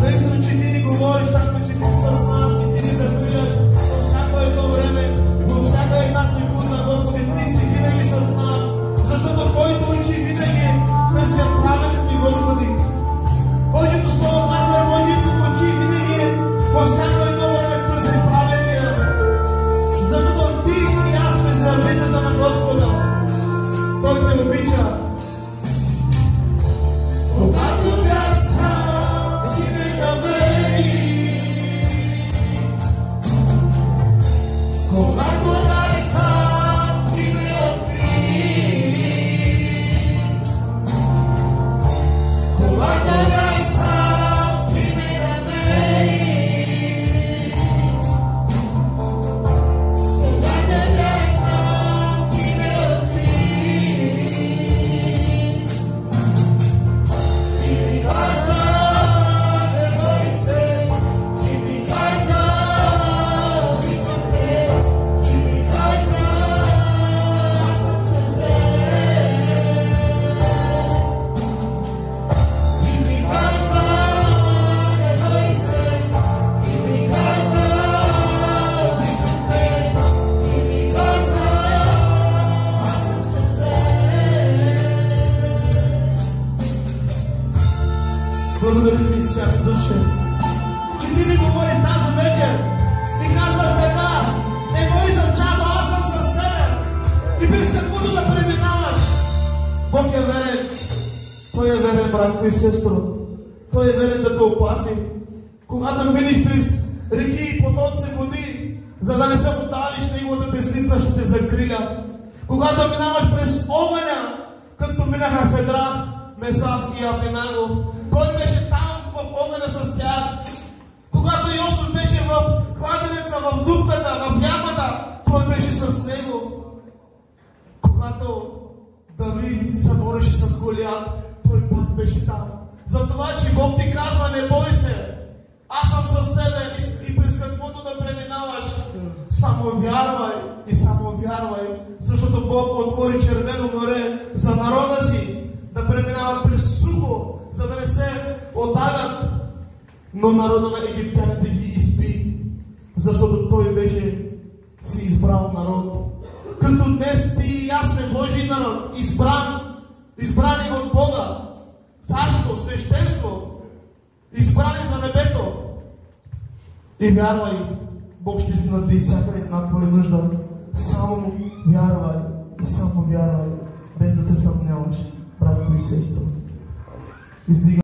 Наистина, че ти ни говориш, така че ти си с нас и ти ни закриляш във всяко едно време, във всяка една секунда, Господи, ти си винаги с нас, защото който учи винаги търся праведен ти, Господи. Божието Слово казва, Божието учи винаги във всяко едно време търси праведния, защото ти и аз сме сърдецата на Господа. Той те обича. Когато бях сам, ти ме намери. Когато бях сам, ти ме откри. Когато бях сам, ти ме намери. Когато бях сам, ти ме откри. Благодаря ти, Святи Душе, че ти ни говориш тази вечер и казваш така: не бой за чадо, аз съм с тебе и без каквото да преминаваш. Бог е верен. Той е верен, братко и сестро. Той е верен да те опази. Когато минеш през реки и потоци води, за да не се подавиш, неговата десница ще те закриля. Когато минаваш през огъня, като минаха Седрах, Месах и Авденаго, той беше там в огъня с тях. Когато Йосиф беше в кладенеца, в дупката, в ямата, той беше с него. Когато Давид се бореше с Голиат, той пак беше там. Затова, че Бог ти казва: не бой се, аз съм с тебе и през каквото да преминаваш, само вярвай и само вярвай, защото Бог отвори Червено море за народа си да преминават през сухо, за да не се отдавят. Но народа на египтяните ги изби, защото той беше си избрал народ. Като днес ти и аз сме Божий народ, избрани от Бога, царство, свещенство, избрани за небето. И вярвай, Бог ще снабди всяка една твоя нужда. Само вярвай и само вярвай, без да се съмняваш, братко и сестро.